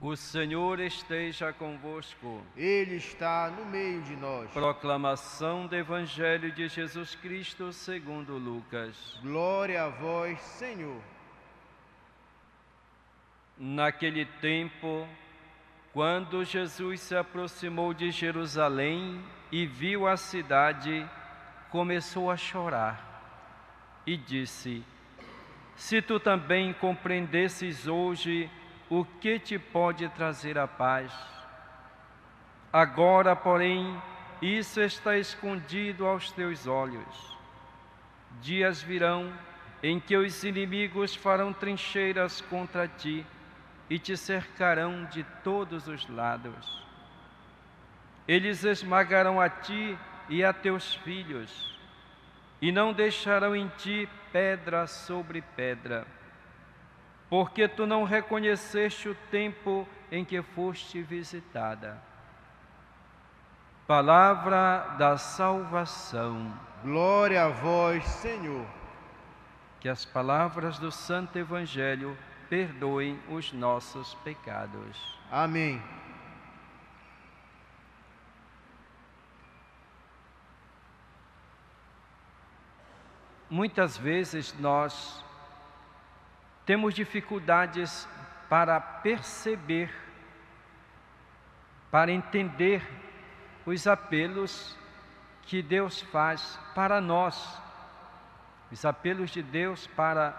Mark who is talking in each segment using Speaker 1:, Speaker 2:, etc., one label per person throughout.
Speaker 1: O Senhor esteja convosco.
Speaker 2: Ele está no meio de nós.
Speaker 1: Proclamação do Evangelho de Jesus Cristo segundo Lucas.
Speaker 2: Glória a vós, Senhor.
Speaker 1: Naquele tempo, quando Jesus se aproximou de Jerusalém e viu a cidade, começou a chorar e disse: Se tu também compreendesses hoje o que te pode trazer a paz. Agora, porém, isso está escondido aos teus olhos. Dias virão em que os inimigos farão trincheiras contra ti e te cercarão de todos os lados. Eles esmagarão a ti e a teus filhos, e não deixarão em ti pedra sobre pedra, porque tu não reconheceste o tempo em que foste visitada. Palavra da salvação.
Speaker 2: Glória a vós, Senhor.
Speaker 1: Que as palavras do Santo Evangelho perdoem os nossos pecados.
Speaker 2: Amém.
Speaker 1: Muitas vezes nós temos dificuldades para perceber, para entender os apelos que Deus faz para nós, os apelos de Deus para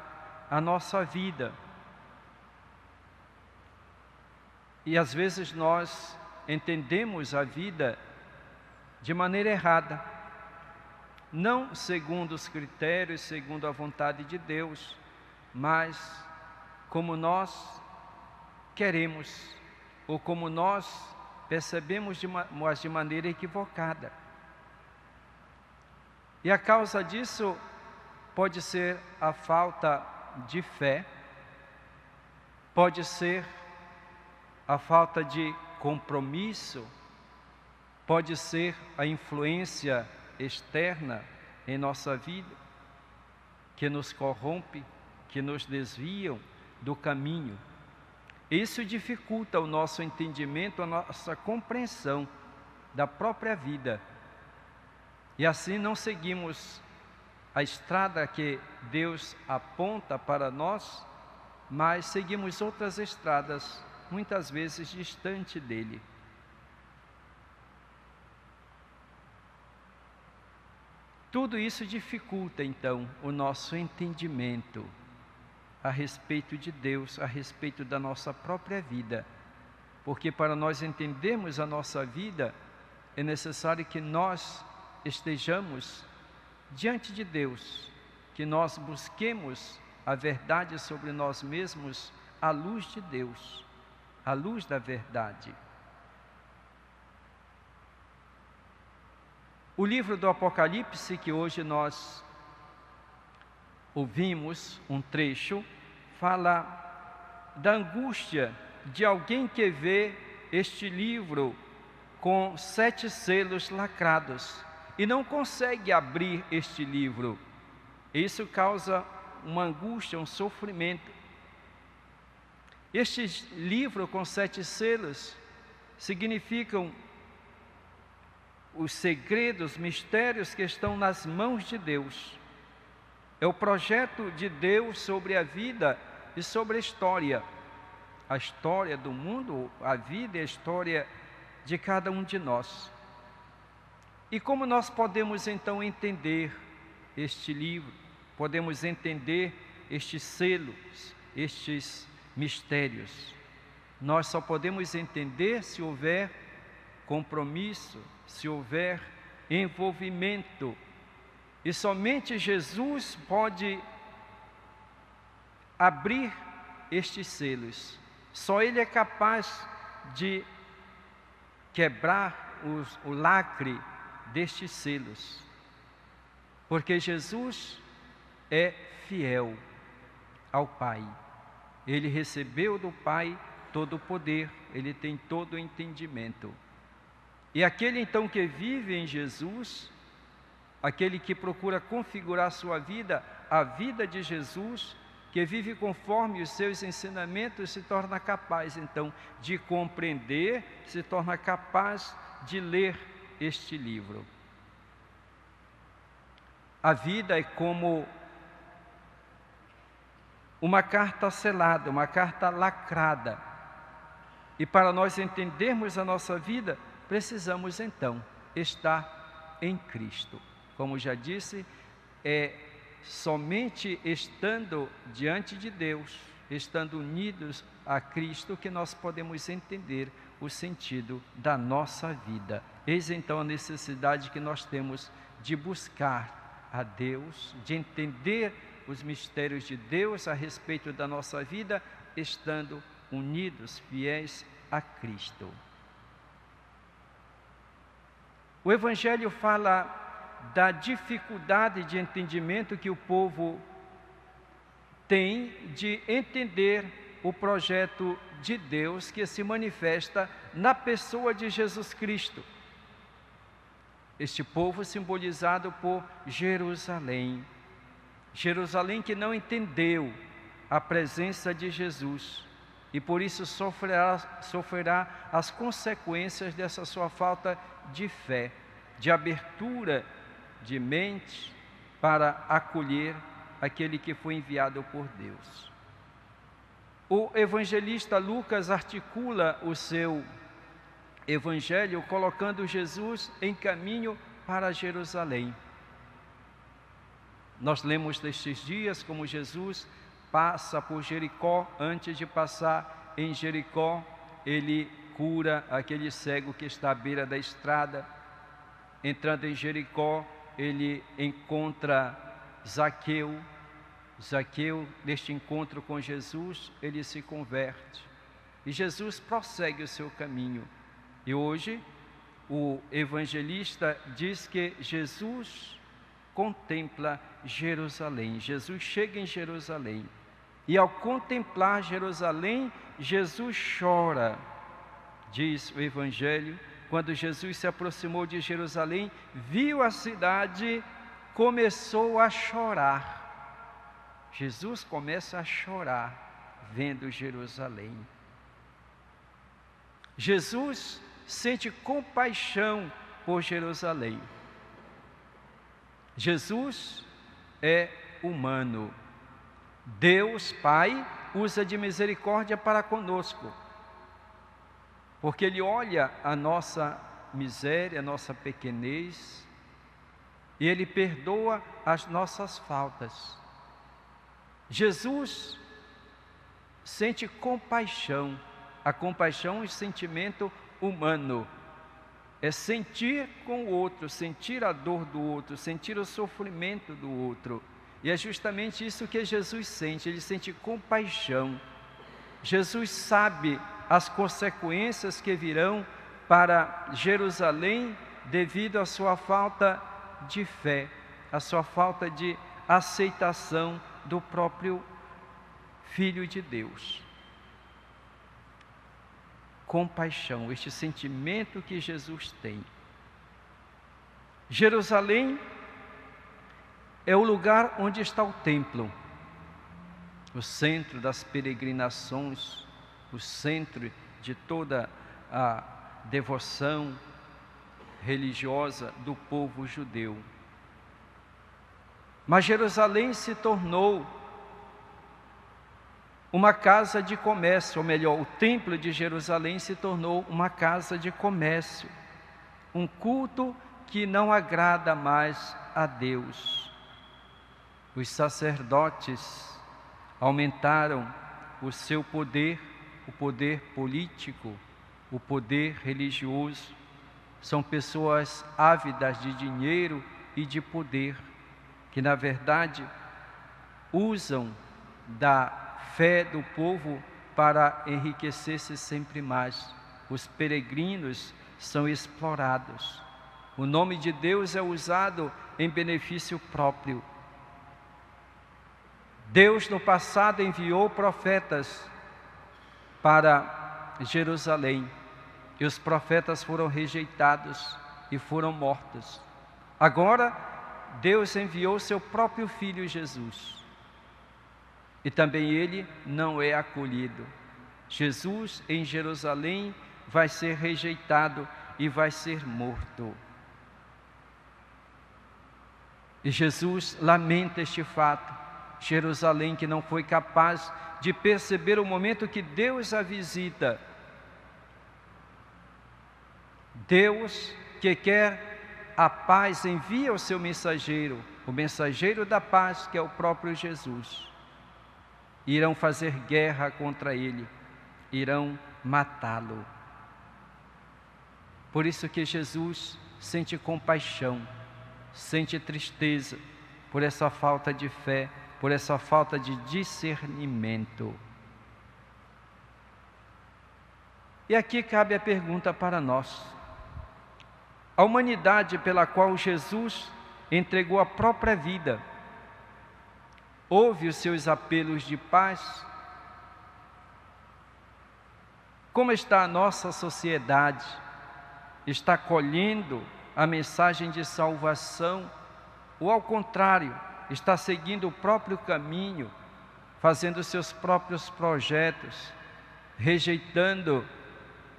Speaker 1: a nossa vida. E às vezes nós entendemos a vida de maneira errada, não segundo os critérios, segundo a vontade de Deus, mas como nós queremos, ou como nós percebemos mas de maneira equivocada. E a causa disso pode ser a falta de fé, pode ser a falta de compromisso, pode ser a influência externa em nossa vida, que nos corrompe, que nos desviam do caminho. Isso dificulta o nosso entendimento, a nossa compreensão da própria vida. E assim não seguimos a estrada que Deus aponta para nós, mas seguimos outras estradas, muitas vezes distante dele. Tudo isso dificulta, então, o nosso entendimento a respeito de Deus, a respeito da nossa própria vida. Porque para nós entendermos a nossa vida, é necessário que nós estejamos diante de Deus, que nós busquemos a verdade sobre nós mesmos à luz de Deus, à luz da verdade. O livro do Apocalipse, que hoje nós ouvimos um trecho, fala da angústia de alguém que vê este livro com 7 selos lacrados e não consegue abrir este livro. Isso causa uma angústia, um sofrimento. Este livro com 7 selos significam os segredos, mistérios que estão nas mãos de Deus. É o projeto de Deus sobre a vida e sobre a história do mundo, a vida e a história de cada um de nós. E como nós podemos então entender este livro, podemos entender estes selos, estes mistérios? Nós só podemos entender se houver compromisso, se houver envolvimento. E somente Jesus pode abrir estes selos. Só Ele é capaz de quebrar o lacre destes selos. Porque Jesus é fiel ao Pai. Ele recebeu do Pai todo o poder, Ele tem todo o entendimento. E aquele então que vive em Jesus, aquele que procura configurar sua vida, a vida de Jesus, que vive conforme os seus ensinamentos, se torna capaz, então, de compreender, se torna capaz de ler este livro. A vida é como uma carta selada, uma carta lacrada. E para nós entendermos a nossa vida, precisamos então estar em Cristo. Como já disse, é somente estando diante de Deus, estando unidos a Cristo, que nós podemos entender o sentido da nossa vida. Eis então a necessidade que nós temos de buscar a Deus, de entender os mistérios de Deus a respeito da nossa vida, estando unidos, fiéis a Cristo. O Evangelho fala da dificuldade de entendimento que o povo tem de entender o projeto de Deus que se manifesta na pessoa de Jesus Cristo. Este povo simbolizado por Jerusalém. Jerusalém que não entendeu a presença de Jesus e por isso sofrerá as consequências dessa sua falta de fé, de abertura de mente para acolher aquele que foi enviado por Deus. O evangelista Lucas articula o seu evangelho colocando Jesus em caminho para Jerusalém. Nós lemos nestes dias como Jesus passa por Jericó. Antes de passar em Jericó, ele cura aquele cego que está à beira da estrada. Entrando em Jericó, ele encontra Zaqueu. Zaqueu, neste encontro com Jesus, ele se converte. E Jesus prossegue o seu caminho. E hoje, o evangelista diz que Jesus contempla Jerusalém. Jesus chega em Jerusalém. E ao contemplar Jerusalém, Jesus chora. Diz o Evangelho, quando Jesus se aproximou de Jerusalém, viu a cidade, começou a chorar. Jesus começa a chorar, vendo Jerusalém. Jesus sente compaixão por Jerusalém. Jesus é humano. Deus Pai usa de misericórdia para conosco, porque Ele olha a nossa miséria, a nossa pequenez, e Ele perdoa as nossas faltas. Jesus sente compaixão. A compaixão é um sentimento humano. É sentir com o outro, sentir a dor do outro, sentir o sofrimento do outro. E é justamente isso que Jesus sente, ele sente compaixão. Jesus sabe as consequências que virão para Jerusalém devido à sua falta de fé, à sua falta de aceitação do próprio Filho de Deus. Compaixão, este sentimento que Jesus tem. Jerusalém é o lugar onde está o templo, o centro das peregrinações, o centro de toda a devoção religiosa do povo judeu. Mas Jerusalém se tornou uma casa de comércio, ou melhor, o templo de Jerusalém se tornou uma casa de comércio, um culto que não agrada mais a Deus. Os sacerdotes aumentaram o seu poder, o poder político, o poder religioso. São pessoas ávidas de dinheiro e de poder, que na verdade usam da fé do povo para enriquecer-se sempre mais. Os peregrinos são explorados. O nome de Deus é usado em benefício próprio. Deus no passado enviou profetas para Jerusalém e os profetas foram rejeitados e foram mortos. Agora Deus enviou seu próprio Filho Jesus. e também ele não é acolhido. Jesus em Jerusalém vai ser rejeitado e vai ser morto. E Jesus lamenta este fato. Jerusalém que não foi capaz de perceber o momento que Deus a visita. Deus que quer a paz envia o seu mensageiro, o mensageiro da paz, que é o próprio Jesus. Irão fazer guerra contra ele, irão matá-lo. Por isso que Jesus sente compaixão, sente tristeza por essa falta de fé, por essa falta de discernimento. E aqui cabe a pergunta para nós. A humanidade pela qual Jesus entregou a própria vida, ouve os seus apelos de paz? Como está a nossa sociedade? Está acolhendo a mensagem de salvação? Ou ao contrário, está seguindo o próprio caminho, fazendo seus próprios projetos, rejeitando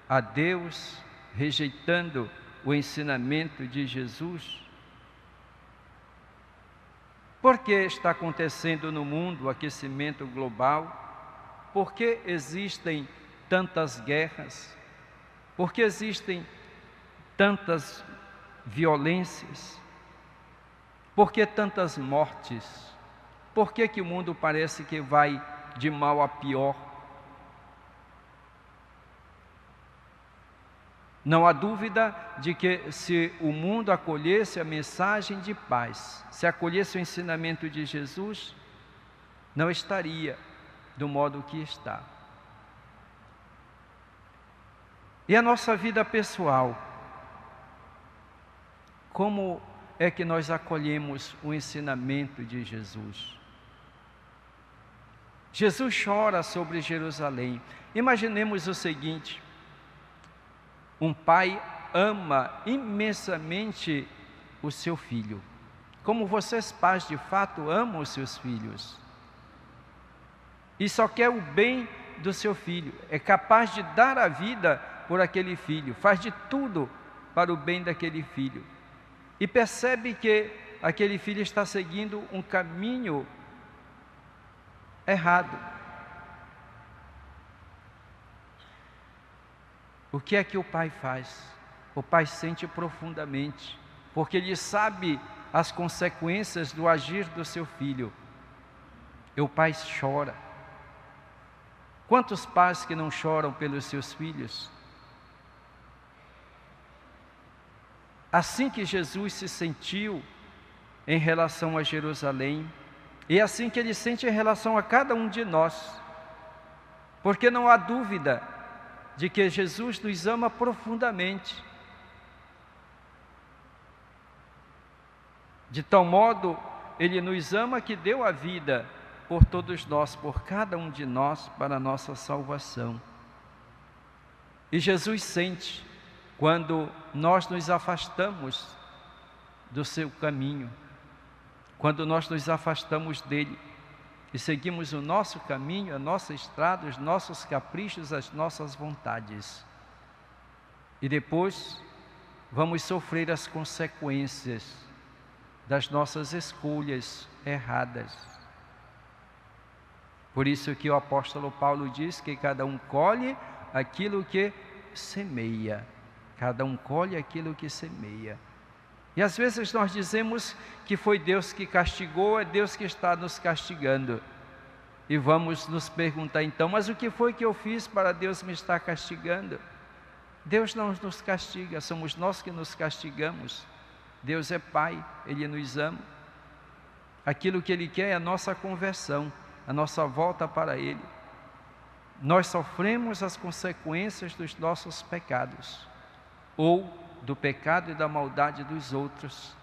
Speaker 1: a Deus, rejeitando o ensinamento de Jesus? Por que está acontecendo no mundo o aquecimento global? Por que existem tantas guerras? Por que existem tantas violências? Por que tantas mortes? Por que o mundo parece que vai de mal a pior? Não há dúvida de que se o mundo acolhesse a mensagem de paz, se acolhesse o ensinamento de Jesus, não estaria do modo que está. E a nossa vida pessoal? Como é que nós acolhemos o ensinamento de Jesus? Jesus chora sobre Jerusalém. Imaginemos o seguinte: um pai ama imensamente o seu filho, como vocês pais de fato amam os seus filhos, e só quer o bem do seu filho, é capaz de dar a vida por aquele filho, faz de tudo para o bem daquele filho, e percebe que aquele filho está seguindo um caminho errado. O que é que o pai faz? O pai sente profundamente, porque ele sabe as consequências do agir do seu filho. E o pai chora. Quantos pais que não choram pelos seus filhos? Assim que Jesus se sentiu em relação a Jerusalém, e assim que ele sente em relação a cada um de nós, porque não há dúvida de que Jesus nos ama profundamente, de tal modo Ele nos ama que deu a vida por todos nós, por cada um de nós, para a nossa salvação. E Jesus sente quando nós nos afastamos do seu caminho, quando nós nos afastamos dele e seguimos o nosso caminho, a nossa estrada, os nossos caprichos, as nossas vontades. E depois vamos sofrer as consequências das nossas escolhas erradas. Por isso que o apóstolo Paulo diz que cada um colhe aquilo que semeia. Cada um colhe aquilo que semeia. E às vezes nós dizemos que foi Deus que castigou, é Deus que está nos castigando. E vamos nos perguntar então, mas o que foi que eu fiz para Deus me estar castigando? Deus não nos castiga, somos nós que nos castigamos. Deus é Pai, Ele nos ama. Aquilo que Ele quer é a nossa conversão, a nossa volta para Ele. Nós sofremos as consequências dos nossos pecados, ou do pecado e da maldade dos outros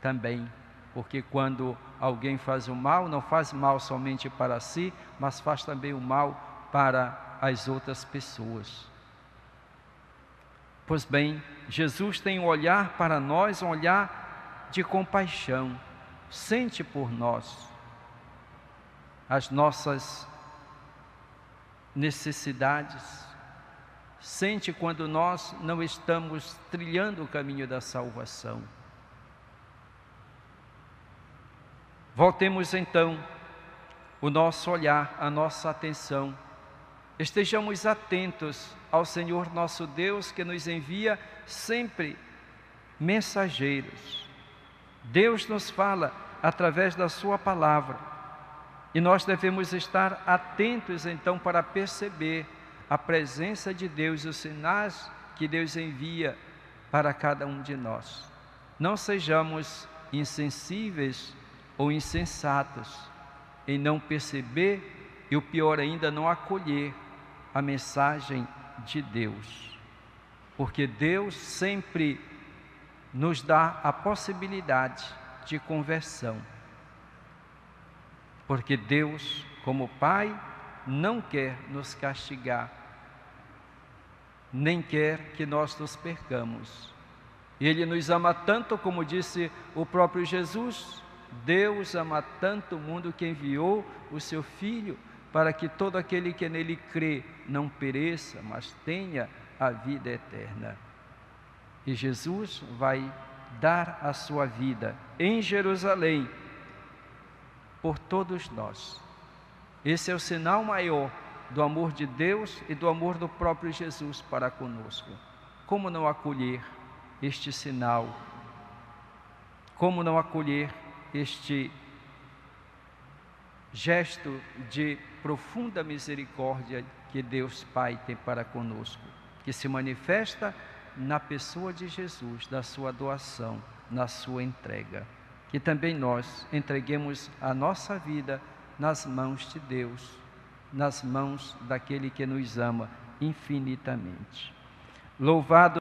Speaker 1: também, porque quando alguém faz o mal, não faz mal somente para si, mas faz também o mal para as outras pessoas. Pois bem, Jesus tem um olhar para nós, um olhar de compaixão, sente por nós. as nossas necessidades, sente quando nós não estamos trilhando o caminho da salvação. Voltemos então o nosso olhar, a nossa atenção, estejamos atentos ao Senhor nosso Deus, que nos envia sempre mensageiros. Deus nos fala através da sua palavra, e nós devemos estar atentos então para perceber a presença de Deus e os sinais que Deus envia para cada um de nós. Não sejamos insensíveis ou insensatos em não perceber e, o pior ainda, não acolher a mensagem de Deus, porque Deus sempre nos dá a possibilidade de conversão, porque Deus, como Pai, não quer nos castigar, nem quer que nós nos percamos. Ele nos ama tanto, como disse o próprio Jesus, Deus ama tanto o mundo que enviou o seu Filho, para que todo aquele que nele crê não pereça, mas tenha a vida eterna. E Jesus vai dar a sua vida em Jerusalém por todos nós. Esse é o sinal maior do amor de Deus e do amor do próprio Jesus para conosco. Como não acolher este sinal? Como não acolher este gesto de profunda misericórdia que Deus Pai tem para conosco, que se manifesta na pessoa de Jesus, da sua doação, na sua entrega. Que também nós entreguemos a nossa vida nas mãos de Deus, nas mãos daquele que nos ama infinitamente. Louvado